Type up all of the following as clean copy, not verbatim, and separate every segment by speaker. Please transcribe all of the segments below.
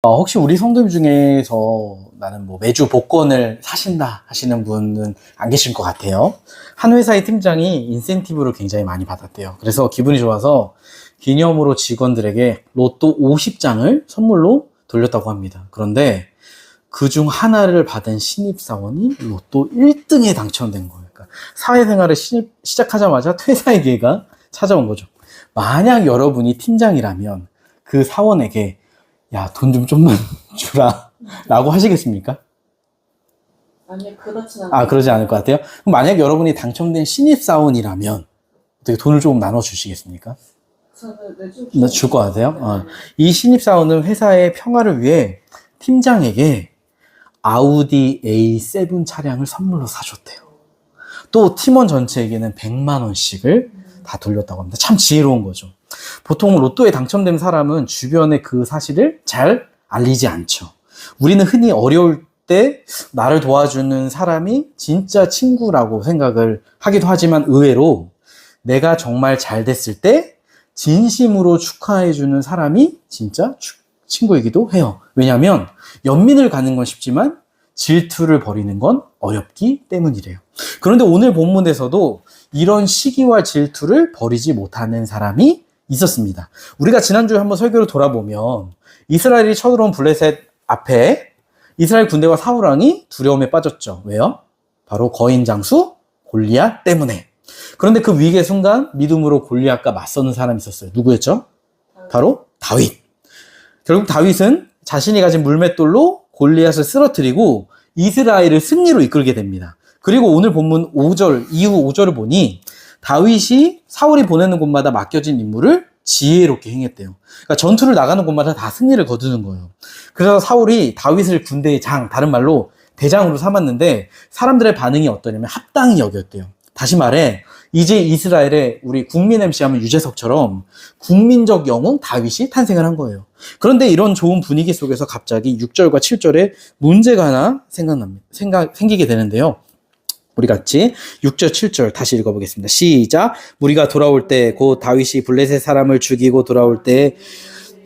Speaker 1: 혹시 우리 성도님 중에서 나는 뭐 매주 복권을 사신다 하시는 분은 안 계실 것 같아요. 한 회사의 팀장이 인센티브를 굉장히 많이 받았대요. 그래서 기분이 좋아서 기념으로 직원들에게 로또 50장을 선물로 돌렸다고 합니다. 그런데 그중 하나를 받은 신입사원이 로또 1등에 당첨된 거예요. 그러니까 사회생활을 시작하자마자 퇴사의 기회가 찾아온 거죠. 만약 여러분이 팀장이라면 그 사원에게 야, 돈 좀만 주라 라고 하시겠습니까?
Speaker 2: 아니요, 그렇진 않아요.
Speaker 1: 아, 그러지 않을 것 같아요. 그럼 만약 여러분이 당첨된 신입사원이라면 어떻게 돈을 조금 나눠주시겠습니까?
Speaker 2: 저는
Speaker 1: 줄 것 같아요. 이 신입사원은 회사의 평화를 위해 팀장에게 아우디 A7 차량을 선물로 사줬대요. 또 팀원 전체에게는 100만 원씩을 다 돌렸다고 합니다. 참 지혜로운 거죠. 보통 로또에 당첨된 사람은 주변에 그 사실을 잘 알리지 않죠. 우리는 흔히 어려울 때 나를 도와주는 사람이 진짜 친구라고 생각을 하기도 하지만 의외로 내가 정말 잘 됐을 때 진심으로 축하해주는 사람이 진짜 친구이기도 해요. 왜냐하면 연민을 가는 건 쉽지만 질투를 버리는 건 어렵기 때문이래요. 그런데 오늘 본문에서도 이런 시기와 질투를 버리지 못하는 사람이 있었습니다. 우리가 지난주에 한번 설교를 돌아보면 이스라엘이 쳐들어온 블레셋 앞에 이스라엘 군대와 사울왕이 두려움에 빠졌죠. 왜요? 바로 거인 장수 골리앗 때문에. 그런데 그 위기의 순간 믿음으로 골리앗과 맞서는 사람이 있었어요. 누구였죠? 바로 다윗. 결국 다윗은 자신이 가진 물맷돌로 골리앗을 쓰러뜨리고 이스라엘을 승리로 이끌게 됩니다. 그리고 오늘 본문 5절, 이후 5절을 보니 다윗이 사울이 보내는 곳마다 맡겨진 임무를 지혜롭게 행했대요. 그러니까 전투를 나가는 곳마다 다 승리를 거두는 거예요. 그래서 사울이 다윗을 군대의 장, 다른 말로 대장으로 삼았는데 사람들의 반응이 어떠냐면 합당히 여겼대요. 다시 말해 이제 이스라엘의 우리 국민 MC 하면 유재석처럼 국민적 영웅 다윗이 탄생을 한 거예요. 그런데 이런 좋은 분위기 속에서 갑자기 6절과 7절에 문제가 하나 생기게 되는데요. 우리 같이 6절, 7절 다시 읽어보겠습니다. 시작. 무리가 돌아올 때 곧 다윗이 블레셋 사람을 죽이고 돌아올 때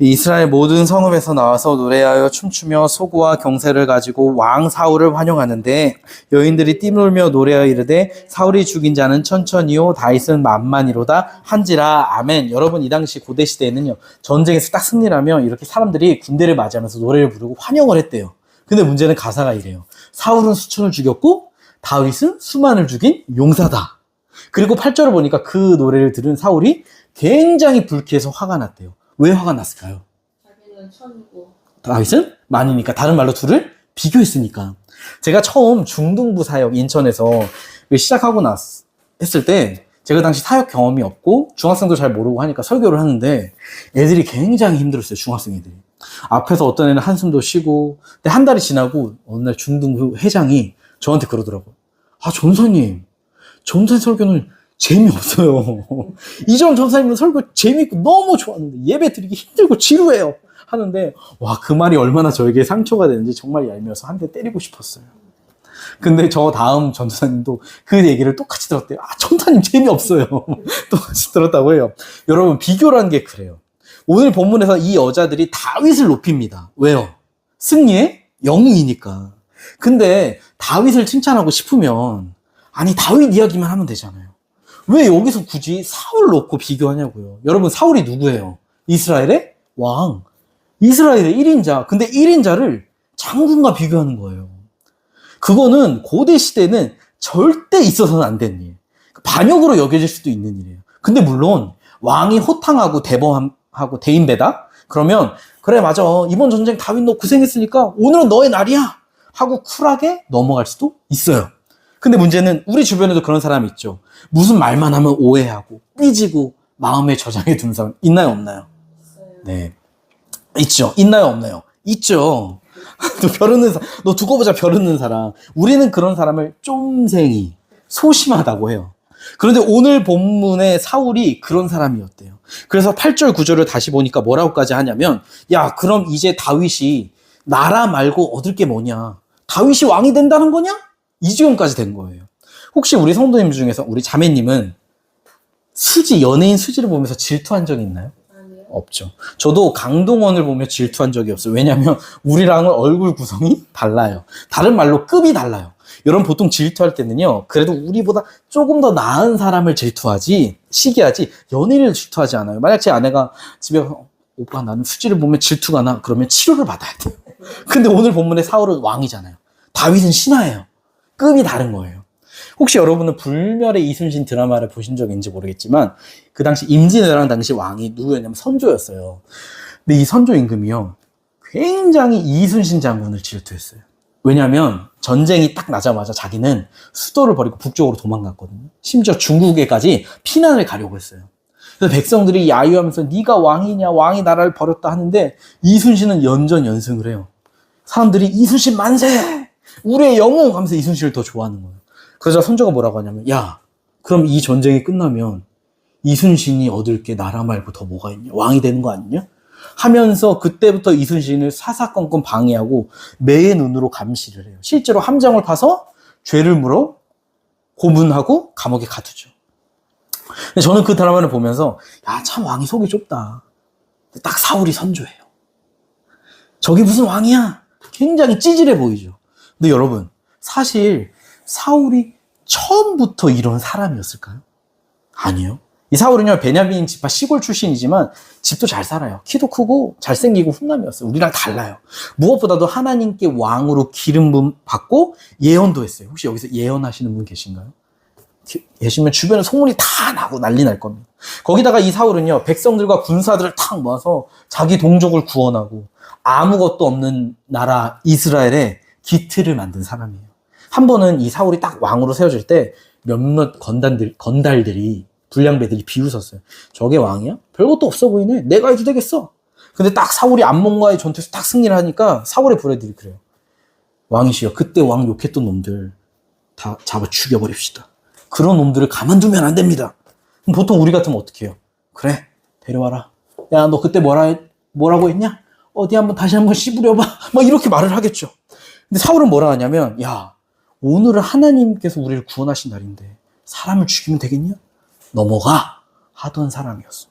Speaker 1: 이스라엘 모든 성읍에서 나와서 노래하여 춤추며 소고와 경세를 가지고 왕 사울을 환영하는데 여인들이 띠놀며 노래하여 이르되 사울이 죽인 자는 천천히요 다윗은 만만이로다 한지라. 아멘. 여러분, 이 당시 고대 시대에는요 전쟁에서 딱 승리하면 이렇게 사람들이 군대를 맞이하면서 노래를 부르고 환영을 했대요. 근데 문제는 가사가 이래요. 사울은 수천을 죽였고 다윗은 수만을 죽인 용사다. 그리고 8절을 보니까 그 노래를 들은 사울이 굉장히 불쾌해서 화가 났대요. 왜 화가 났을까요?
Speaker 2: 자기는 천이고
Speaker 1: 다윗은 만이니까. 다른 말로 둘을 비교했으니까. 제가 처음 중등부 사역 인천에서 시작하고 했을 때 제가 당시 사역 경험이 없고 중학생도 잘 모르고 하니까 설교를 하는데 애들이 굉장히 힘들었어요. 중학생 애들이. 앞에서 어떤 애는 한숨도 쉬고. 근데 한 달이 지나고 어느 날 중등부 회장이 저한테 그러더라고요. 아, 전사님 설교는 재미없어요. 이전 전사님은 설교 재미있고 너무 좋았는데 예배 드리기 힘들고 지루해요 하는데, 와, 그 말이 얼마나 저에게 상처가 되는지 정말 얄미워서 한 대 때리고 싶었어요. 근데 저 다음 전사님도 그 얘기를 똑같이 들었대요. 아, 전사님 재미없어요. 똑같이 들었다고 해요. 여러분, 비교라는 게 그래요. 오늘 본문에서 이 여자들이 다윗을 높입니다. 왜요? 승리의 영웅이니까. 근데 다윗을 칭찬하고 싶으면 아니 다윗 이야기만 하면 되잖아요. 왜 여기서 굳이 사울 놓고 비교하냐고요. 여러분, 사울이 누구예요? 이스라엘의 왕, 이스라엘의 1인자. 근데 1인자를 장군과 비교하는 거예요. 그거는 고대 시대는 절대 있어서는 안 되는 일, 반역으로 여겨질 수도 있는 일이에요. 근데 물론 왕이 호탕하고 대범하고 대인배다? 그러면 그래 맞아, 이번 전쟁 다윗 너 고생했으니까 오늘은 너의 날이야 하고 쿨하게 넘어갈 수도 있어요. 근데 문제는 우리 주변에도 그런 사람이 있죠. 무슨 말만 하면 오해하고 삐지고 마음에 저장해 두는 사람 있나요, 없나요? 네, 있죠. 있나요, 없나요? 있죠. 너 두고 보자 별 얻는 사람. 우리는 그런 사람을 쫌생이, 소심하다고 해요. 그런데 오늘 본문의 사울이 그런 사람이었대요. 그래서 8절 9절을 다시 보니까 뭐라고까지 하냐면, 야, 그럼 이제 다윗이 나라 말고 얻을 게 뭐냐? 다윗이 왕이 된다는 거냐? 이 지경까지 된 거예요. 혹시 우리 성도님 중에서 우리 자매님은 연예인 수지를 보면서 질투한 적이 있나요?
Speaker 2: 아니요.
Speaker 1: 없죠. 저도 강동원을 보며 질투한 적이 없어요. 왜냐하면 우리랑은 얼굴 구성이 달라요. 다른 말로 급이 달라요. 여러분 보통 질투할 때는요, 그래도 우리보다 조금 더 나은 사람을 질투하지, 시기하지, 연예인을 질투하지 않아요. 만약 제 아내가 집에 가서 오빠 나는 수지를 보면 질투가 나, 그러면 치료를 받아야 돼요. 근데 오늘 본문의 사울은 왕이잖아요. 다윗은 신하예요. 급이 다른 거예요. 혹시 여러분은 불멸의 이순신 드라마를 보신 적이 있는지 모르겠지만 그 당시 임진왜란 당시 왕이 누구였냐면 선조였어요. 근데 이 선조 임금이요, 굉장히 이순신 장군을 질투했어요. 왜냐하면 전쟁이 딱 나자마자 자기는 수도를 버리고 북쪽으로 도망갔거든요. 심지어 중국에까지 피난을 가려고 했어요. 그래서 백성들이 야유하면서 네가 왕이냐, 왕이 나라를 버렸다 하는데 이순신은 연전연승을 해요. 사람들이 이순신 만세! 우리의 영웅! 하면서 이순신을 더 좋아하는 거예요. 그러자 선조가 뭐라고 하냐면, 야, 그럼 이 전쟁이 끝나면 이순신이 얻을 게 나라 말고 더 뭐가 있냐? 왕이 되는 거 아니냐? 하면서 그때부터 이순신을 사사건건 방해하고 매의 눈으로 감시를 해요. 실제로 함정을 파서 죄를 물어 고문하고 감옥에 가두죠. 근데 저는 그 드라마를 보면서 야, 참 왕이 속이 좁다. 딱 사울이 선조예요. 저게 무슨 왕이야? 굉장히 찌질해 보이죠. 근데 여러분, 사실 사울이 처음부터 이런 사람이었을까요? 아니요. 이 사울은요, 베냐민 지파 시골 출신이지만 집도 잘 살아요. 키도 크고 잘생기고 훈남이었어요. 우리랑 달라요. 무엇보다도 하나님께 왕으로 기름 부음 받고 예언도 했어요. 혹시 여기서 예언하시는 분 계신가요? 계시면 주변에 소문이 다 나고 난리 날 겁니다. 거기다가 이 사울은요, 백성들과 군사들을 탁 모아서 자기 동족을 구원하고 아무것도 없는 나라 이스라엘에 기틀을 만든 사람이에요. 한 번은 이 사울이 딱 왕으로 세워질 때 몇몇 건달들이, 불량배들이 비웃었어요. 저게 왕이야? 별것도 없어 보이네. 내가 해도 되겠어. 근데 딱 사울이 암몬과의 전투에서 딱 승리를 하니까 사울의 부하들이 그래요. 왕이시여, 그때 왕 욕했던 놈들 다 잡아 죽여버립시다. 그런 놈들을 가만두면 안 됩니다. 그럼 보통 우리 같으면 어떻게 해요? 그래, 데려와라. 야, 너 그때 뭐라고 했냐? 어디 다시 한번 씹으려봐. 막 이렇게 말을 하겠죠. 근데 사울은 뭐라 하냐면, 야, 오늘은 하나님께서 우리를 구원하신 날인데 사람을 죽이면 되겠냐? 넘어가 하던 사람이었어.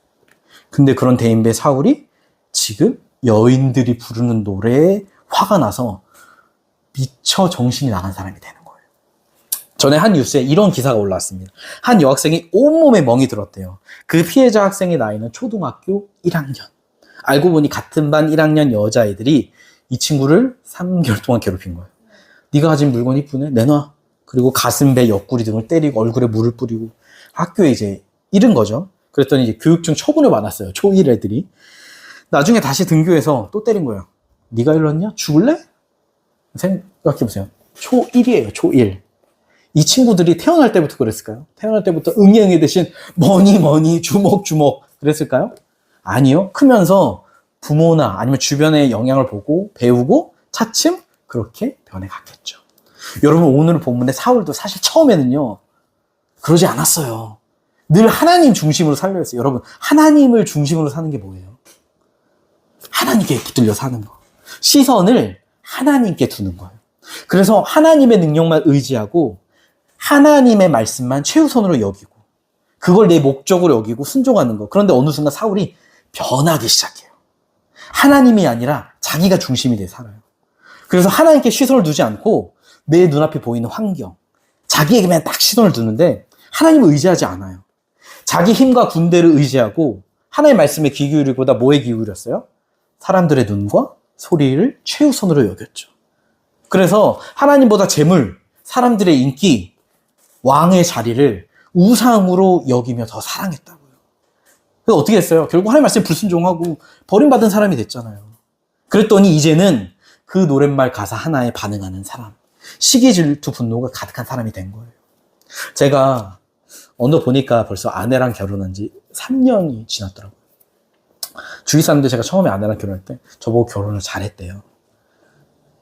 Speaker 1: 근데 그런 대인배 사울이 지금 여인들이 부르는 노래에 화가 나서 미쳐 정신이 나간 사람이 되는 거예요. 전에 한 뉴스에 이런 기사가 올라왔습니다. 한 여학생이 온몸에 멍이 들었대요. 그 피해자 학생의 나이는 초등학교 1학년. 알고 보니 같은 반 1학년 여자애들이 이 친구를 3개월 동안 괴롭힌 거예요. 네가 가진 물건 이쁘네? 내놔. 그리고 가슴, 배, 옆구리 등을 때리고 얼굴에 물을 뿌리고 학교에 이제 잃은 거죠. 그랬더니 이제 교육청 처분을 받았어요. 초1 애들이. 나중에 다시 등교해서 또 때린 거예요. 네가 일렀냐? 죽을래? 생각해보세요. 초1이에요. 초1. 이 친구들이 태어날 때부터 그랬을까요? 태어날 때부터 응애 대신 머니 주먹 그랬을까요? 아니요. 크면서 부모나 아니면 주변의 영향을 보고 배우고 차츰 그렇게 변해갔겠죠. 여러분, 오늘 본문의 사울도 사실 처음에는요, 그러지 않았어요. 늘 하나님 중심으로 살려 했어요. 여러분, 하나님을 중심으로 사는 게 뭐예요? 하나님께 붙들려 사는 거. 시선을 하나님께 두는 거예요. 그래서 하나님의 능력만 의지하고 하나님의 말씀만 최우선으로 여기고 그걸 내 목적으로 여기고 순종하는 거. 그런데 어느 순간 사울이 변하기 시작해요. 하나님이 아니라 자기가 중심이 돼 살아요. 그래서 하나님께 시선을 두지 않고 내 눈앞에 보이는 환경, 자기에게만 딱 시선을 두는데 하나님을 의지하지 않아요. 자기 힘과 군대를 의지하고 하나님의 말씀에 귀 기울이기보다 뭐에 기울였어요? 사람들의 눈과 소리를 최우선으로 여겼죠. 그래서 하나님보다 재물, 사람들의 인기, 왕의 자리를 우상으로 여기며 더 사랑했다고요. 그래서 어떻게 했어요? 결국 하나님 말씀에 불순종하고 버림받은 사람이 됐잖아요. 그랬더니 이제는 그 노랫말 가사 하나에 반응하는 사람, 시기, 질투, 분노가 가득한 사람이 된 거예요. 제가 어느 보니까 벌써 아내랑 결혼한 지 3년이 지났더라고요. 주위 사람들 제가 처음에 아내랑 결혼할 때 저보고 결혼을 잘했대요.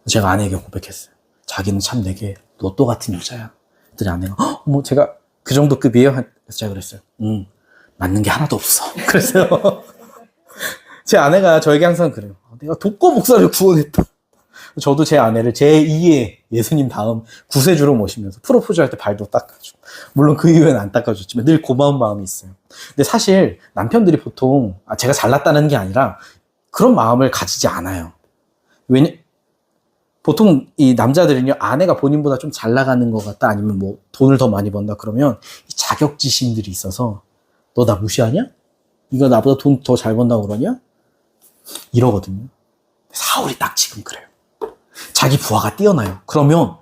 Speaker 1: 제가 아내에게 고백했어요. 자기는 참 내게 로또 같은 여자야. 그랬더니 아내가 어머, 제가 그 정도 급이에요? 그래서 제가 그랬어요. 맞는 게 하나도 없어. 그랬어요. 제 아내가 저에게 항상 그래요. 내가 독거 목사를 구원했다. 저도 제 아내를 제2의 예수님 다음 구세주로 모시면서 프로포즈 할 때 발도 닦아주고, 물론 그 이후에는 안 닦아줬지만 늘 고마운 마음이 있어요. 근데 사실 남편들이 보통 제가 잘났다는 게 아니라 그런 마음을 가지지 않아요. 보통 이 남자들은요, 아내가 본인보다 좀 잘 나가는 것 같다, 아니면 뭐 돈을 더 많이 번다 그러면 자격지심들이 있어서 너 나 무시하냐? 이거 나보다 돈 더 잘 번다고 그러냐? 이러거든요. 사울이 딱 지금 그래요. 자기 부하가 뛰어나요. 그러면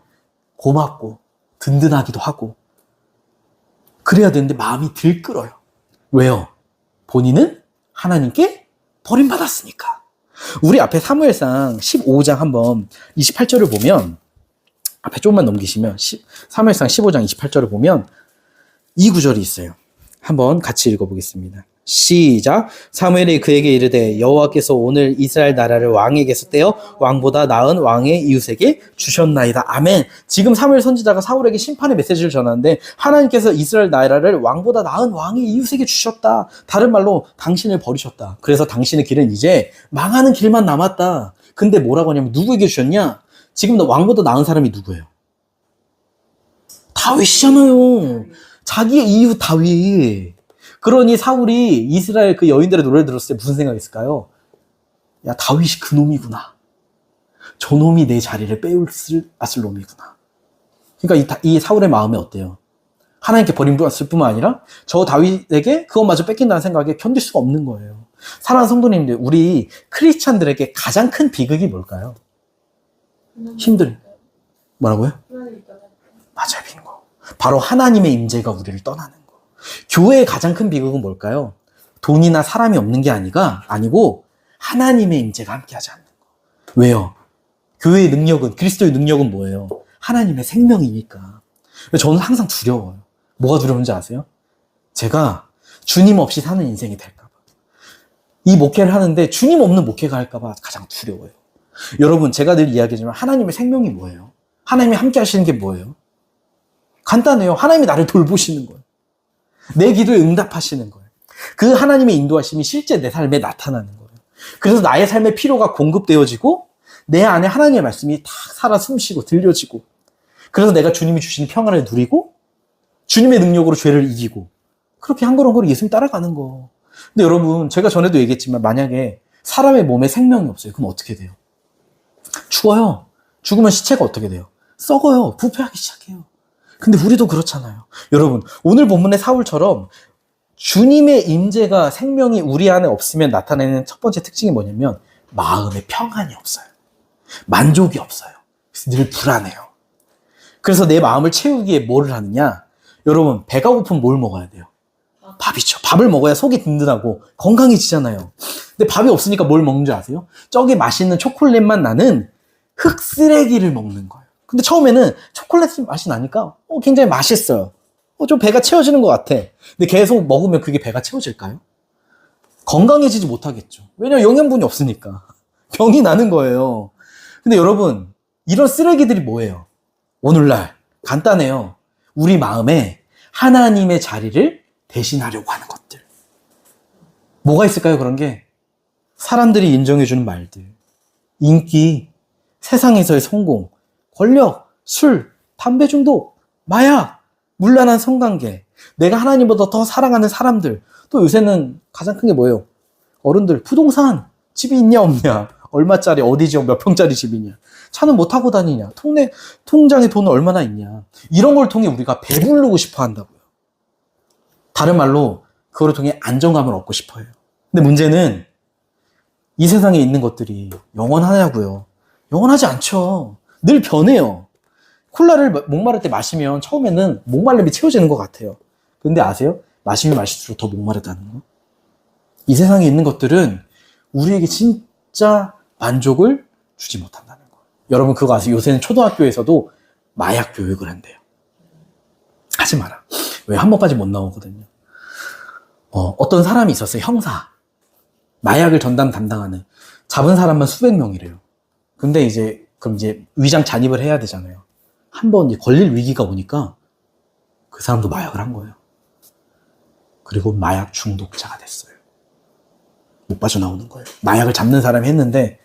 Speaker 1: 고맙고 든든하기도 하고 그래야 되는데 마음이 들끓어요. 왜요? 본인은 하나님께 버림받았으니까. 우리 앞에 사무엘상 15장 한번 28절을 보면, 앞에 조금만 넘기시면 사무엘상 15장 28절을 보면 이 구절이 있어요. 한번 같이 읽어보겠습니다. 시작. 사무엘이 그에게 이르되 여호와께서 오늘 이스라엘 나라를 왕에게서 떼어 왕보다 나은 왕의 이웃에게 주셨나이다. 아멘. 지금 사무엘 선지자가 사울에게 심판의 메시지를 전하는데 하나님께서 이스라엘 나라를 왕보다 나은 왕의 이웃에게 주셨다. 다른 말로 당신을 버리셨다. 그래서 당신의 길은 이제 망하는 길만 남았다. 근데 뭐라고 하냐면 누구에게 주셨냐? 지금 왕보다 나은 사람이 누구예요? 다윗이잖아요. 자기의 이웃 다윗. 그러니 사울이 이스라엘 그 여인들의 노래를 들었을 때 무슨 생각했을까요? 야, 다윗이 그 놈이구나. 저 놈이 내 자리를 빼앗을 놈이구나. 그러니까 이 사울의 마음이 어때요? 하나님께 버림받았을 뿐만 아니라 저 다윗에게 그것마저 뺏긴다는 생각에 견딜 수가 없는 거예요. 사랑하는 성도님들, 우리 크리스찬들에게 가장 큰 비극이 뭘까요? 힘들. 뭐라고요? 맞아요, 빈거. 바로 하나님의 임재가 우리를 떠나는 거. 교회의 가장 큰 비극은 뭘까요? 돈이나 사람이 없는 게 아니고 하나님의 임재가 함께하지 않는 거. 왜요? 교회의 능력은, 그리스도의 능력은 뭐예요? 하나님의 생명이니까. 저는 항상 두려워요. 뭐가 두려운지 아세요? 제가 주님 없이 사는 인생이 될까 봐. 이 목회를 하는데 주님 없는 목회가 할까 봐 가장 두려워요. 여러분, 제가 늘 이야기하지만 하나님의 생명이 뭐예요? 하나님이 함께 하시는 게 뭐예요? 간단해요. 하나님이 나를 돌보시는 거예요. 내 기도에 응답하시는 거예요. 그 하나님의 인도하심이 실제 내 삶에 나타나는 거예요. 그래서 나의 삶의 필요가 공급되어지고 내 안에 하나님의 말씀이 탁 살아 숨쉬고 들려지고, 그래서 내가 주님이 주신 평안을 누리고 주님의 능력으로 죄를 이기고, 그렇게 한 걸음 예수님 따라가는 거. 근데 여러분, 제가 전에도 얘기했지만 만약에 사람의 몸에 생명이 없어요. 그럼 어떻게 돼요? 죽어요. 죽으면 시체가 어떻게 돼요? 썩어요. 부패하기 시작해요. 근데 우리도 그렇잖아요. 여러분, 오늘 본문의 사울처럼 주님의 임재가, 생명이 우리 안에 없으면 나타내는 첫 번째 특징이 뭐냐면 마음에 평안이 없어요. 만족이 없어요. 그래서 늘 불안해요. 그래서 내 마음을 채우기에 뭐를 하느냐? 여러분, 배가 고프면 뭘 먹어야 돼요? 밥이죠. 밥을 먹어야 속이 든든하고 건강해지잖아요. 근데 밥이 없으니까 뭘 먹는 줄 아세요? 저기 맛있는 초콜릿만 나는 흙 쓰레기를 먹는 거예요. 근데 처음에는 초콜릿 맛이 나니까 굉장히 맛있어요. 좀 배가 채워지는 것 같아. 근데 계속 먹으면 그게 배가 채워질까요? 건강해지지 못하겠죠. 왜냐면 영양분이 없으니까. 병이 나는 거예요. 근데 여러분, 이런 쓰레기들이 뭐예요? 오늘날 간단해요. 우리 마음에 하나님의 자리를 대신하려고 하는 것들. 뭐가 있을까요? 그런 게 사람들이 인정해주는 말들, 인기, 세상에서의 성공, 권력, 술, 담배 중독, 마약, 문란한 성관계, 내가 하나님보다 더 사랑하는 사람들. 또 요새는 가장 큰 게 뭐예요? 어른들, 부동산, 집이 있냐 없냐, 얼마짜리, 어디 지역 몇 평짜리 집이냐, 차는 뭐 타고 다니냐, 통장에 돈은 얼마나 있냐, 이런 걸 통해 우리가 배부르고 싶어 한다고요. 다른 말로 그거를 통해 안정감을 얻고 싶어 해요. 근데 문제는 이 세상에 있는 것들이 영원하냐고요. 영원하지 않죠. 늘 변해요. 콜라를 목마를 때 마시면 처음에는 목말름이 채워지는 것 같아요. 근데 아세요? 마시면 마실수록 더 목마르다는 거. 이 세상에 있는 것들은 우리에게 진짜 만족을 주지 못한다는 거. 여러분 그거 아세요? 요새는 초등학교에서도 마약 교육을 한대요. 하지 마라. 왜? 한 번까지 못 나오거든요. 어떤 사람이 있었어요. 형사. 마약을 담당하는. 잡은 사람만 수백 명이래요. 근데 그럼 위장 잔입을 해야 되잖아요. 한 번 걸릴 위기가 오니까 그 사람도 마약을 한 거예요. 그리고 마약 중독자가 됐어요. 못 빠져나오는 거예요. 마약을 잡는 사람이 했는데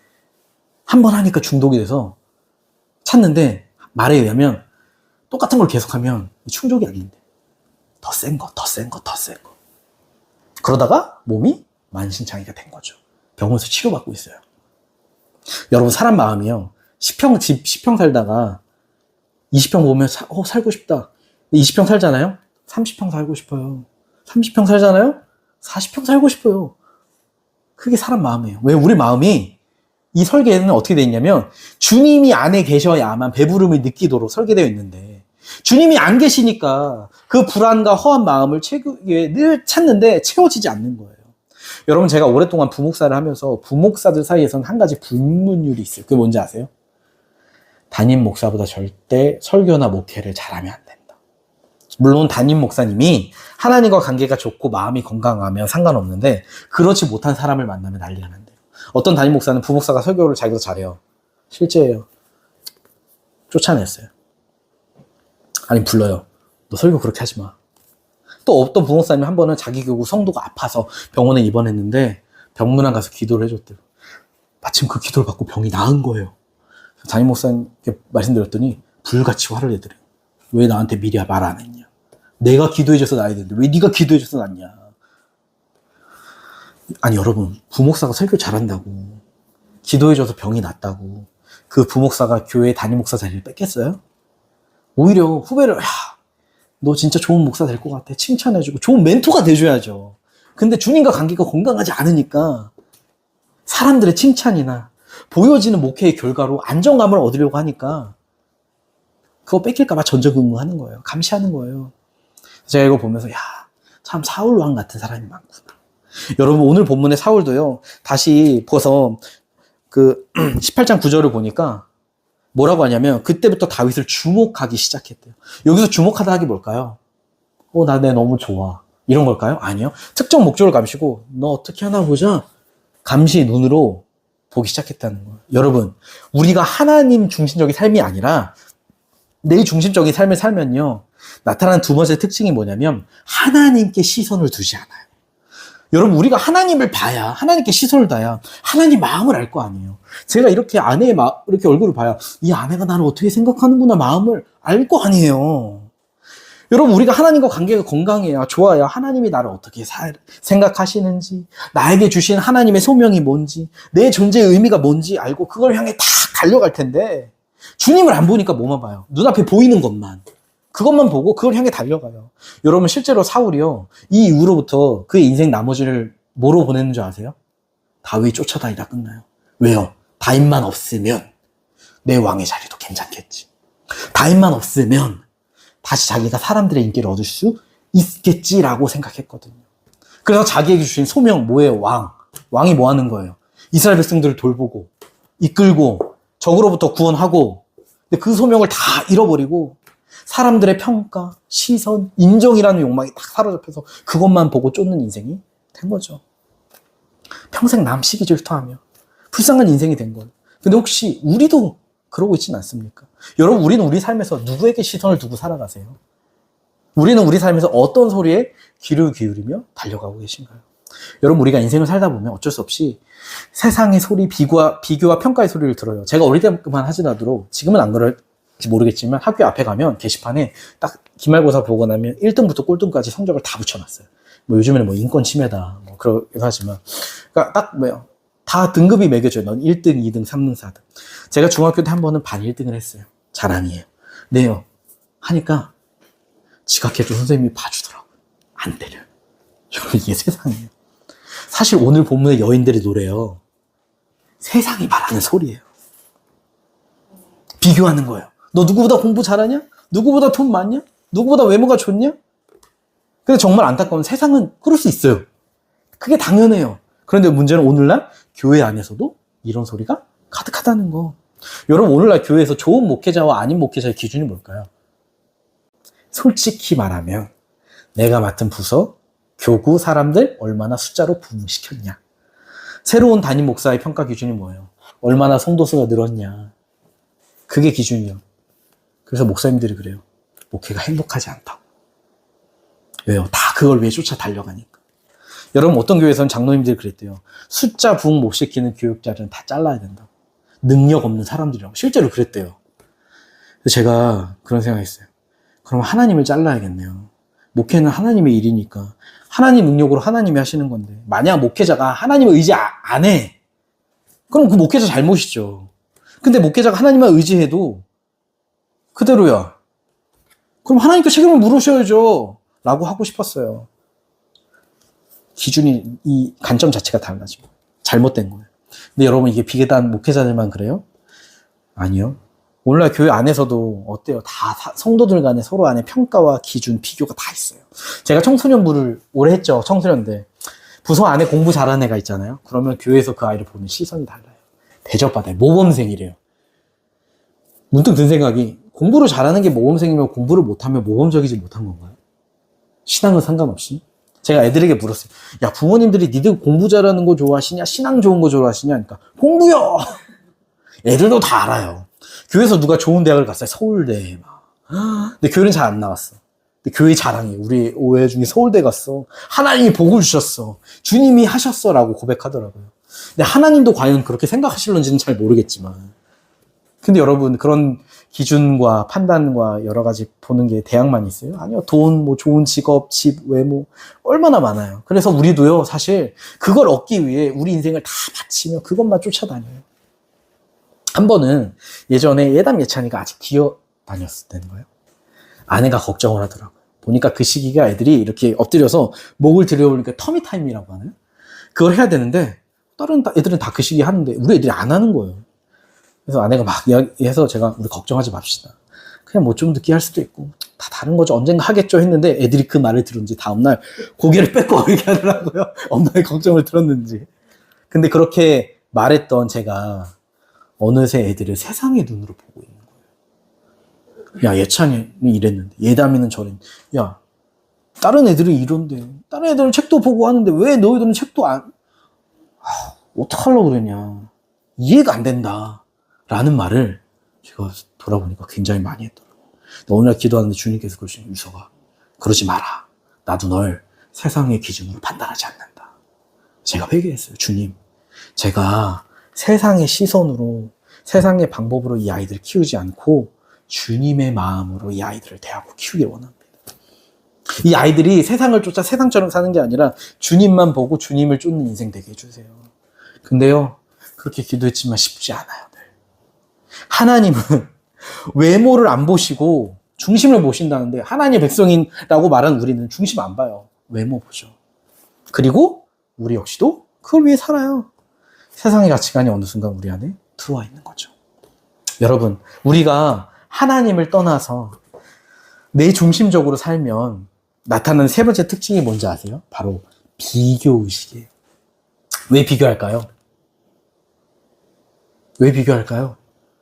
Speaker 1: 한 번 하니까 중독이 돼서 찾는데 말에 의하면 똑같은 걸 계속하면 충족이 안 된대. 더 센 거, 더 센 거, 더 센 거. 그러다가 몸이 만신창이가 된 거죠. 병원에서 치료받고 있어요. 여러분, 사람 마음이요. 10평 살다가 20평 보면 살고 싶다. 20평 살잖아요? 30평 살고 싶어요. 30평 살잖아요? 40평 살고 싶어요. 그게 사람 마음이에요. 왜? 우리 마음이, 이 설계는 어떻게 되어 있냐면 주님이 안에 계셔야만 배부름을 느끼도록 설계되어 있는데, 주님이 안 계시니까 그 불안과 허한 마음을 늘 찾는데 채워지지 않는 거예요. 여러분, 제가 오랫동안 부목사를 하면서 부목사들 사이에서는 한 가지 불문율이 있어요. 그게 뭔지 아세요? 담임 목사보다 절대 설교나 목회를 잘하면 안 된다. 물론 담임 목사님이 하나님과 관계가 좋고 마음이 건강하면 상관없는데, 그렇지 못한 사람을 만나면 난리가 난대요. 어떤 담임 목사는 부목사가 설교를 자기도 잘해요. 실제예요. 쫓아냈어요. 아니, 불러요. 너 설교 그렇게 하지 마. 또 어떤 부목사님이 한 번은 자기 교구 성도가 아파서 병원에 입원했는데 병문안 가서 기도를 해줬대요. 마침 그 기도를 받고 병이 나은 거예요. 담임 목사님께 말씀드렸더니 불같이 화를 내더래요. 왜 나한테 미리 말 안 했냐. 내가 기도해줘서 나야 되는데 왜 네가 기도해줘서 낫냐. 아니, 여러분, 부목사가 설교 잘한다고, 기도해줘서 병이 낫다고 그 부목사가 교회 담임 목사 자리를 뺏겠어요? 오히려 후배를, 야, 너 진짜 좋은 목사 될 것 같아, 칭찬해주고 좋은 멘토가 돼줘야죠. 근데 주님과 관계가 건강하지 않으니까 사람들의 칭찬이나 보여지는 목회의 결과로 안정감을 얻으려고 하니까 그거 뺏길까봐 전전긍긍하는 거예요. 감시하는 거예요. 제가 이거 보면서, 야, 참 사울 왕 같은 사람이 많구나. 여러분, 오늘 본문의 사울도요, 다시 보서 그 18장 9절을 보니까 뭐라고 하냐면, 그때부터 다윗을 주목하기 시작했대요. 여기서 주목하다 하기 뭘까요? 내 너무 좋아, 이런 걸까요? 아니요. 특정 목적을 감시고, 너 어떻게 하나 보자, 감시 눈으로 보기 시작했다는 거예요. 여러분, 우리가 하나님 중심적인 삶이 아니라 내 중심적인 삶을 살면요, 나타나는 두 번째 특징이 뭐냐면 하나님께 시선을 두지 않아요. 여러분, 우리가 하나님을 봐야, 하나님께 시선을 둬야 하나님 마음을 알 거 아니에요. 제가 이렇게 아내의 이렇게 얼굴을 봐야 이 아내가 나를 어떻게 생각하는구나 마음을 알 거 아니에요. 여러분, 우리가 하나님과 관계가 건강해야, 좋아야 하나님이 나를 어떻게 생각하시는지, 나에게 주신 하나님의 소명이 뭔지, 내 존재의 의미가 뭔지 알고 그걸 향해 다 달려갈 텐데, 주님을 안 보니까 뭐만 봐요? 눈앞에 보이는 것만. 그것만 보고 그걸 향해 달려가요. 여러분, 실제로 사울이요, 이 이후로부터 그의 인생 나머지를 뭐로 보내는 줄 아세요? 다윗 쫓아다니다 끝나요. 왜요? 다윗만 없으면 내 왕의 자리도 괜찮겠지. 다윗만 없으면 다시 자기가 사람들의 인기를 얻을 수 있겠지라고 생각했거든요. 그래서 자기에게 주신 소명 뭐예요? 왕이 뭐 하는 거예요? 이스라엘 백성들을 돌보고 이끌고 적으로부터 구원하고. 근데 그 소명을 다 잃어버리고 사람들의 평가, 시선, 인정이라는 욕망이 딱 사로잡혀서 그것만 보고 쫓는 인생이 된 거죠. 평생 남 시기 질투하며 불쌍한 인생이 된 거예요. 근데 혹시 우리도 그러고 있지는 않습니까? 여러분, 우리는 우리 삶에서 누구에게 시선을 두고 살아가세요? 우리는 우리 삶에서 어떤 소리에 귀를 기울이며 달려가고 계신가요? 여러분, 우리가 인생을 살다 보면 어쩔 수 없이 세상의 소리, 비교와 평가의 소리를 들어요. 제가 어릴 때만 하지라도, 지금은 안 그럴지 모르겠지만 학교 앞에 가면 게시판에 딱 기말고사 보고 나면 1등부터 꼴등까지 성적을 다 붙여놨어요. 요즘에는 인권 침해다, 그러기도 하지만. 그러니까 딱 다 등급이 매겨져요. 넌 1등, 2등, 3등, 4등. 제가 중학교 때 한 번은 반 1등을 했어요. 자랑이에요. 네요. 하니까 지각해도 선생님이 봐주더라고요. 안 때려요. 여러분, 이게 세상이에요. 사실 오늘 본문의 여인들의 노래요, 세상이 말하는 소리예요. 비교하는 거예요. 너 누구보다 공부 잘하냐? 누구보다 돈 많냐? 누구보다 외모가 좋냐? 근데 정말 안타까운, 세상은 그럴 수 있어요. 그게 당연해요. 그런데 문제는 오늘날 교회 안에서도 이런 소리가 가득하다는 거. 여러분, 오늘날 교회에서 좋은 목회자와 아닌 목회자의 기준이 뭘까요? 솔직히 말하면 내가 맡은 부서, 교구 사람들 얼마나 숫자로 부흥시켰냐. 새로운 담임 목사의 평가 기준이 뭐예요? 얼마나 성도수가 늘었냐. 그게 기준이요. 그래서 목사님들이 그래요. 목회가 행복하지 않다고. 왜요? 다 그걸 위해 쫓아 달려가니까. 여러분, 어떤 교회에서는 장로님들이 그랬대요. 숫자 부흥 못 시키는 교육자들은 다 잘라야 된다고. 능력 없는 사람들이라고. 실제로 그랬대요. 그래서 제가 그런 생각했어요. 그럼 하나님을 잘라야겠네요. 목회는 하나님의 일이니까 하나님 능력으로 하나님이 하시는 건데 만약 목회자가 하나님을 의지 안 해. 그럼 그 목회자 잘못이죠. 근데 목회자가 하나님만 의지해도 그대로야. 그럼 하나님께 책임을 물으셔야죠. 라고 하고 싶었어요. 기준이, 이 관점 자체가 달라지고 잘못된 거예요. 근데 여러분 이게 비계단 목회자들만 그래요? 아니요. 오늘날 교회 안에서도 어때요? 다 성도들 간에 서로 안에 평가와 기준, 비교가 다 있어요. 제가 청소년부를 오래 했죠. 청소년들. 부서 안에 공부 잘하는 애가 있잖아요. 그러면 교회에서 그 아이를 보는 시선이 달라요. 대접받아요. 모범생이래요. 문득 든 생각이 공부를 잘하는 게 모범생이면 공부를 못하면 모범적이지 못한 건가요? 신앙은 상관없이? 제가 애들에게 물었어요. 야, 부모님들이 니들 공부 잘하는 거 좋아하시냐? 신앙 좋은 거 좋아하시냐? 그러니까 공부요! 애들도 다 알아요. 교회에서 누가 좋은 대학을 갔어요. 서울대 막. 근데 교회는 잘 안 나왔어. 근데 교회 자랑해. 우리 오해 중에 서울대 갔어. 하나님이 복을 주셨어. 주님이 하셨어. 라고 고백하더라고요. 근데 하나님도 과연 그렇게 생각하실런지는 잘 모르겠지만. 근데 여러분 그런 기준과 판단과 여러 가지 보는 게 대학만 있어요? 아니요. 돈, 뭐 좋은 직업, 집, 외모 얼마나 많아요. 그래서 우리도요. 사실 그걸 얻기 위해 우리 인생을 다 바치며 그것만 쫓아다녀요. 한 번은 예전에 예담 예찬이가 아직 기어다녔을 때인 거예요. 아내가 걱정을 하더라고요. 보니까 그 시기가 애들이 이렇게 엎드려서 목을 들여오니까 터미타임이라고 하나요? 그걸 해야 되는데 다른 애들은 다 그 시기에 하는데 우리 애들이 안 하는 거예요. 그래서 아내가 막 이야기해서 제가 우리 걱정하지 맙시다. 그냥 뭐 좀 늦게 할 수도 있고 다 다른 거죠. 언젠가 하겠죠 했는데 애들이 그 말을 들은지 다음날 고개를 빼고 이렇게 하더라고요. 엄마의 걱정을 들었는지. 근데 그렇게 말했던 제가 어느새 애들을 세상의 눈으로 보고 있는 거예요. 야, 예찬이 이랬는데, 예담이는 저랬는데, 야, 다른 애들은 이런데, 다른 애들은 책도 보고 하는데, 왜 너희들은 책도 어떡하려고 그러냐. 이해가 안 된다. 라는 말을 제가 돌아보니까 굉장히 많이 했더라고요. 오늘 기도하는데 주님께서 그러시는 유서가, 그러지 마라. 나도 널 세상의 기준으로 판단하지 않는다. 제가 회개했어요. 주님, 제가 세상의 시선으로, 세상의 방법으로 이 아이들을 키우지 않고 주님의 마음으로 이 아이들을 대하고 키우길 원합니다. 이 아이들이 세상을 쫓아 세상처럼 사는 게 아니라 주님만 보고 주님을 쫓는 인생 되게 해주세요. 근데요, 그렇게 기도했지만 쉽지 않아요. 늘. 하나님은 외모를 안 보시고 중심을 보신다는데 하나님의 백성이라고 말하는 우리는 중심 안 봐요. 외모 보죠. 그리고 우리 역시도 그걸 위해 살아요. 세상의 가치관이 어느 순간 우리 안에 들어와 있는 거죠. 여러분, 우리가 하나님을 떠나서 내 중심적으로 살면 나타나는 세 번째 특징이 뭔지 아세요? 바로 비교의식이에요. 왜 비교할까요? 왜 비교할까요?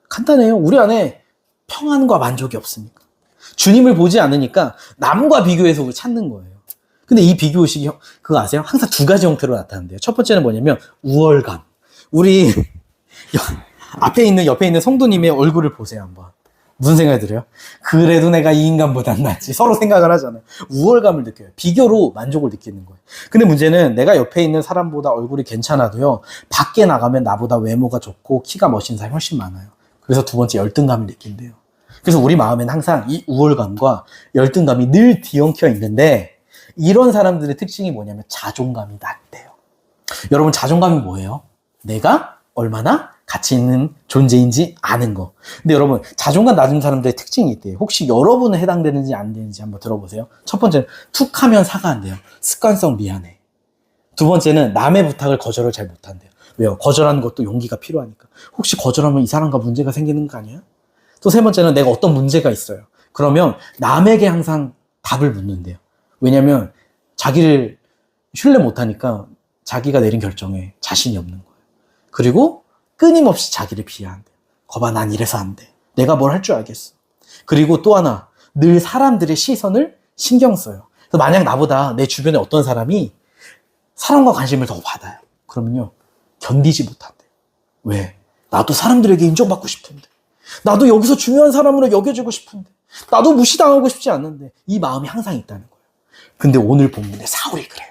Speaker 1: 간단해요. 우리 안에 평안과 만족이 없으니까. 주님을 보지 않으니까 남과 비교해서 우리 찾는 거예요. 근데 이 비교의식이 그거 아세요? 항상 두 가지 형태로 나타난대요. 첫 번째는 뭐냐면 우월감. 우리 앞에 있는 옆에 있는 성도님의 얼굴을 보세요 한번. 무슨 생각이 들어요? 그래도 내가 이 인간보단 낫지. 서로 생각을 하잖아요. 우월감을 느껴요. 비교로 만족을 느끼는 거예요. 근데 문제는 내가 옆에 있는 사람보다 얼굴이 괜찮아도요, 밖에 나가면 나보다 외모가 좋고 키가 멋진 사람이 훨씬 많아요. 그래서 두 번째 열등감을 느낀대요. 그래서 우리 마음에는 항상 이 우월감과 열등감이 늘 뒤엉켜 있는데, 이런 사람들의 특징이 뭐냐면 자존감이 낮대요. 여러분, 자존감이 뭐예요? 내가 얼마나 가치 있는 존재인지 아는 거. 근데 여러분, 자존감 낮은 사람들의 특징이 있대요. 혹시 여러분은 해당되는지 안 되는지 한번 들어보세요. 첫 번째는 툭 하면 사과 안 돼요. 습관성 미안해. 두 번째는 남의 부탁을 거절을 잘 못한대요. 왜요? 거절하는 것도 용기가 필요하니까. 혹시 거절하면 이 사람과 문제가 생기는 거 아니야? 또 세 번째는 내가 어떤 문제가 있어요. 그러면 남에게 항상 답을 묻는데요. 왜냐면 자기를 신뢰 못하니까 자기가 내린 결정에 자신이 없는 거예요. 그리고 끊임없이 자기를 비하한대요. 거봐, 난 이래서 안 돼. 내가 뭘 할 줄 알겠어. 그리고 또 하나, 늘 사람들의 시선을 신경 써요. 그래서 만약 나보다 내 주변에 어떤 사람이 사랑과 관심을 더 받아요. 그러면요, 견디지 못한대요. 왜? 나도 사람들에게 인정받고 싶은데. 나도 여기서 중요한 사람으로 여겨지고 싶은데. 나도 무시당하고 싶지 않는데. 이 마음이 항상 있다는 거예요. 근데 오늘 본문에 사울이 그래요.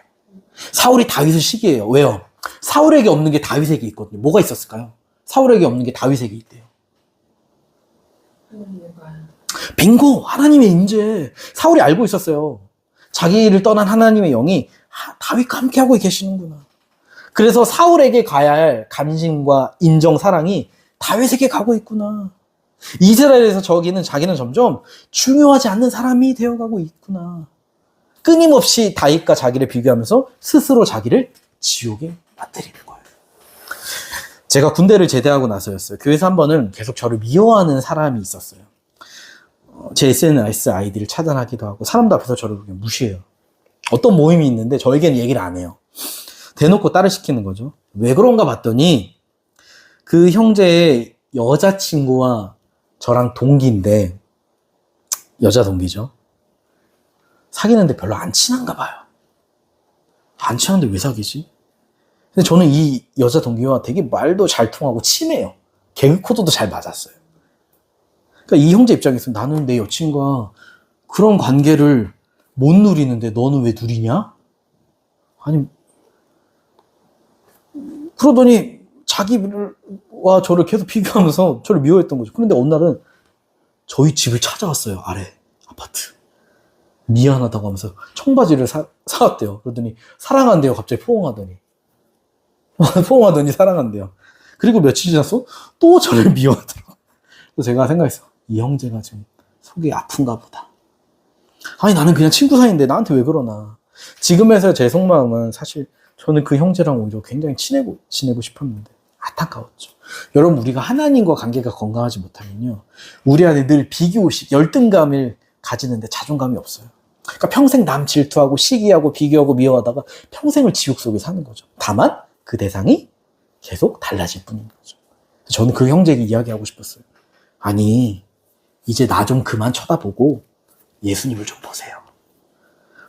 Speaker 1: 사울이 다윗을 시기해요. 왜요? 사울에게 없는 게 다윗에게 있거든요. 뭐가 있었을까요? 사울에게 없는 게 다윗에게 있대요.
Speaker 2: 하나님의 말.
Speaker 1: 빙고! 하나님의 임재. 사울이 알고 있었어요. 자기를 떠난 하나님의 영이 다윗과 함께하고 계시는구나. 그래서 사울에게 가야 할 감심과 인정, 사랑이 다윗에게 가고 있구나. 이스라엘에서 자기는 점점 중요하지 않는 사람이 되어가고 있구나. 끊임없이 다윗과 자기를 비교하면서 스스로 자기를 지옥에 빠뜨리는 거예요. 제가 군대를 제대하고 나서였어요. 교회에서 한 번은 계속 저를 미워하는 사람이 있었어요. 제 SNS 아이디를 차단하기도 하고 사람들 앞에서 저를 그냥 무시해요. 어떤 모임이 있는데 저에게는 얘기를 안 해요. 대놓고 딸을 시키는 거죠. 왜 그런가 봤더니 그 형제의 여자친구와 저랑 동기인데, 여자 동기죠. 사귀는데 별로 안 친한가 봐요. 안 친한데 왜 사귀지? 근데 저는 이 여자 동기와 되게 말도 잘 통하고 친해요. 개그 코드도 잘 맞았어요. 그러니까 이 형제 입장에서 나는 내 여친과 그런 관계를 못 누리는데 너는 왜 누리냐? 아니, 그러더니 자기와 저를 계속 비교하면서 저를 미워했던 거죠. 그런데 어느 날은 저희 집을 찾아왔어요. 아래 아파트. 미안하다고 하면서 청바지를 사왔대요. 그러더니 사랑한대요. 갑자기 포옹하더니. 포옹하더니 사랑한대요. 그리고 며칠 지났어? 또 저를 미워하더라고요. 그래서 제가 생각했어요. 이 형제가 지금 속이 아픈가 보다. 아니 나는 그냥 친구 사이인데 나한테 왜 그러나. 지금에서 제 속마음은 사실 저는 그 형제랑 오히려 굉장히 지내고 싶었는데 안타까웠죠. 여러분, 우리가 하나님과 관계가 건강하지 못하면요, 우리 안에 늘 비교의식, 열등감을 가지는데 자존감이 없어요. 그러니까 평생 남 질투하고 시기하고 비교하고 미워하다가 평생을 지옥 속에 사는 거죠. 다만 그 대상이 계속 달라질 뿐인 거죠. 저는 그 형제에게 이야기하고 싶었어요. 아니, 이제 나 좀 그만 쳐다보고 예수님을 좀 보세요.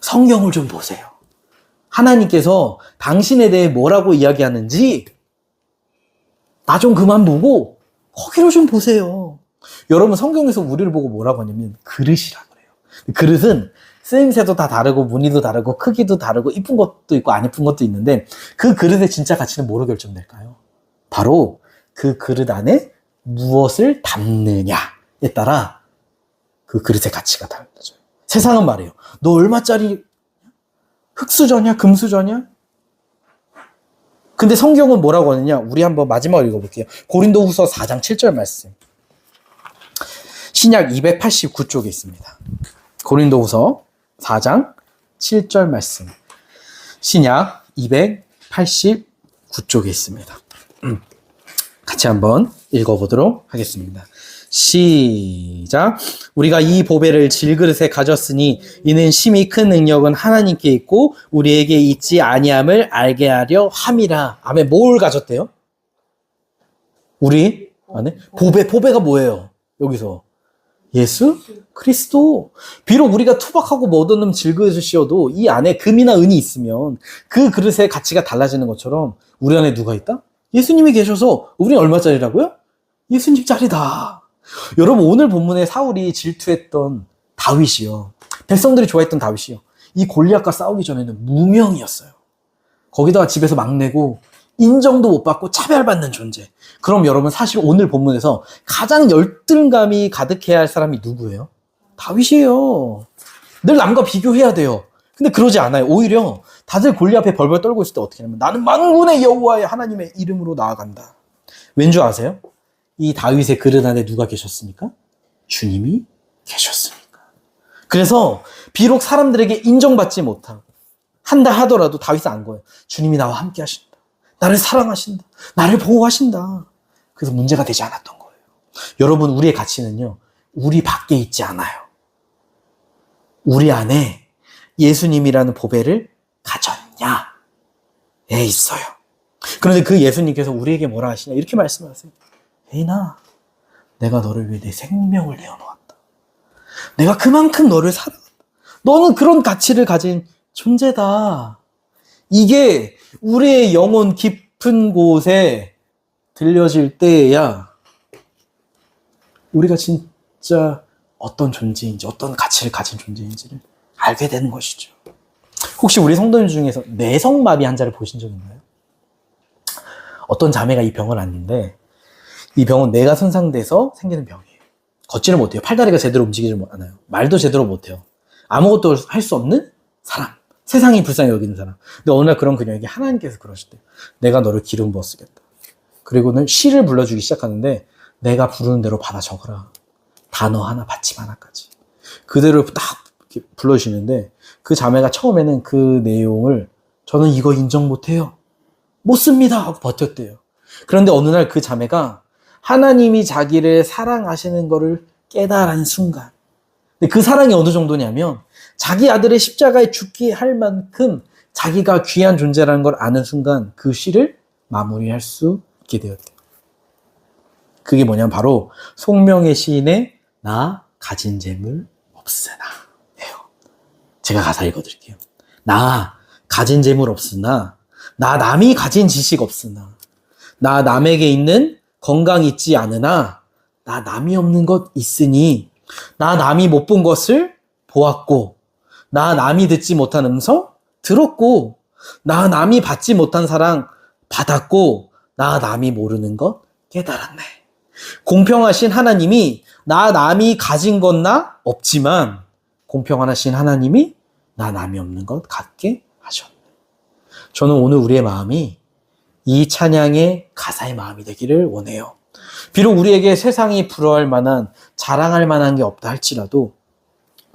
Speaker 1: 성경을 좀 보세요. 하나님께서 당신에 대해 뭐라고 이야기하는지 나 좀 그만 보고 거기를 좀 보세요. 여러분, 성경에서 우리를 보고 뭐라고 하냐면 그릇이라 그래요. 그릇은 쓰임새도 다 다르고 무늬도 다르고 크기도 다르고 이쁜 것도 있고 안 이쁜 것도 있는데 그 그릇의 진짜 가치는 뭐로 결정될까요? 바로 그 그릇 안에 무엇을 담느냐에 따라 그 그릇의 가치가 달라져요. 세상은 말이에요. 너 얼마짜리 흙수저냐? 금수저냐? 근데 성경은 뭐라고 하느냐? 우리 한번 마지막으로 읽어볼게요. 고린도후서 4장 7절 말씀. 신약 289쪽에 있습니다. 고린도후서 4장 7절 말씀. 신약 289쪽에 있습니다. 같이 한번 읽어보도록 하겠습니다. 시작. 우리가 이 보배를 질그릇에 가졌으니 이는 심히 큰 능력은 하나님께 있고 우리에게 있지 아니함을 알게 하려 함이라. 아멘. 뭘 가졌대요? 우리 안에 보배가 뭐예요? 여기서 예수 그리스도. 비록 우리가 투박하고 못없는 질그릇을 씌워도 이 안에 금이나 은이 있으면 그 그릇의 가치가 달라지는 것처럼 우리 안에 누가 있다? 예수님이 계셔서 우리는 얼마짜리라고요? 예수님짜리다. 여러분, 오늘 본문에 사울이 질투했던 다윗이요, 백성들이 좋아했던 다윗이요, 이 골리앗과 싸우기 전에는 무명이었어요. 거기다가 집에서 막내고 인정도 못 받고 차별받는 존재. 그럼 여러분, 사실 오늘 본문에서 가장 열등감이 가득해야 할 사람이 누구예요? 다윗이에요. 늘 남과 비교해야 돼요. 근데 그러지 않아요. 오히려 다들 골리앗 앞에 벌벌 떨고 있을 때 어떻게 하냐면 나는 만군의 여호와의 하나님의 이름으로 나아간다. 왠 줄 아세요? 이 다윗의 그릇 안에 누가 계셨습니까? 주님이 계셨으니까. 그래서 비록 사람들에게 인정받지 못하고 한다 하더라도 다윗은 안 거예요. 주님이 나와 함께 하신다. 나를 사랑하신다. 나를 보호하신다. 그래서 문제가 되지 않았던 거예요. 여러분, 우리의 가치는요, 우리 밖에 있지 않아요. 우리 안에 예수님이라는 보배를 가졌냐에 있어요. 그런데 그 예수님께서 우리에게 뭐라 하시냐, 이렇게 말씀하세요. 에이나, 내가 너를 위해 내 생명을 내어놓았다. 내가 그만큼 너를 사랑한다. 너는 그런 가치를 가진 존재다. 이게 우리의 영혼 깊은 곳에 들려질 때에야 우리가 진짜 어떤 존재인지, 어떤 가치를 가진 존재인지를 알게 되는 것이죠. 혹시 우리 성도님 중에서 내성마비 환자를 보신 적 있나요? 어떤 자매가 이 병을 앓는데 이 병은 뇌가 손상돼서 생기는 병이에요. 걷지를 못해요. 팔다리가 제대로 움직이지 않아요. 말도 제대로 못해요. 아무것도 할 수 없는 사람. 세상이 불쌍히 여기는 사람. 근데 어느 날 그런 그녀에게 하나님께서 그러시대요. 내가 너를 기름 부어 쓰겠다. 그리고는 시를 불러주기 시작하는데 내가 부르는 대로 받아 적어라. 단어 하나, 받침 하나까지. 그대로 딱 이렇게 불러주시는데 그 자매가 처음에는 그 내용을 저는 이거 인정 못해요. 못 씁니다 하고 버텼대요. 그런데 어느 날 그 자매가 하나님이 자기를 사랑하시는 거를 깨달은 순간, 근데 그 사랑이 어느 정도냐면 자기 아들의 십자가에 죽게 할 만큼 자기가 귀한 존재라는 걸 아는 순간 그 시를 마무리할 수 있게 되었대요. 그게 뭐냐면 바로 송명의 시인의 나 가진 재물 없으나 예요. 제가 가사 읽어드릴게요. 나 가진 재물 없으나, 나 남이 가진 지식 없으나, 나 남에게 있는 건강 있지 않으나, 나 남이 없는 것 있으니, 나 남이 못 본 것을 보았고, 나 남이 듣지 못한 음성 들었고, 나 남이 받지 못한 사랑 받았고, 나 남이 모르는 것 깨달았네. 공평하신 하나님이 나 남이 가진 건 나 없지만 공평하신 하나님이 나 남이 없는 것 갖게 하셨네. 저는 오늘 우리의 마음이 이 찬양의 가사의 마음이 되기를 원해요. 비록 우리에게 세상이 부러워할 만한, 자랑할 만한 게 없다 할지라도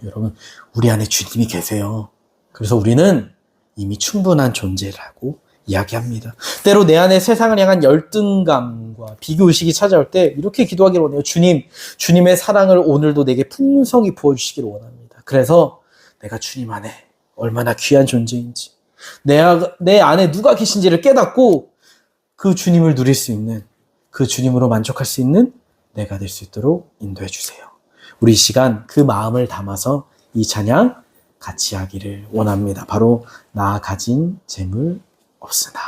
Speaker 1: 여러분, 우리 안에 주님이 계세요. 그래서 우리는 이미 충분한 존재라고 이야기합니다. 때로 내 안에 세상을 향한 열등감과 비교의식이 찾아올 때 이렇게 기도하기를 원해요. 주님, 주님의 사랑을 오늘도 내게 풍성히 부어주시기를 원합니다. 그래서 내가 주님 안에 얼마나 귀한 존재인지, 내 안에 누가 계신지를 깨닫고 그 주님을 누릴 수 있는, 그 주님으로 만족할 수 있는 내가 될 수 있도록 인도해 주세요. 우리 이 시간 그 마음을 담아서 이 찬양 같이 하기를 원합니다. 바로 나 가진 재물 없으나.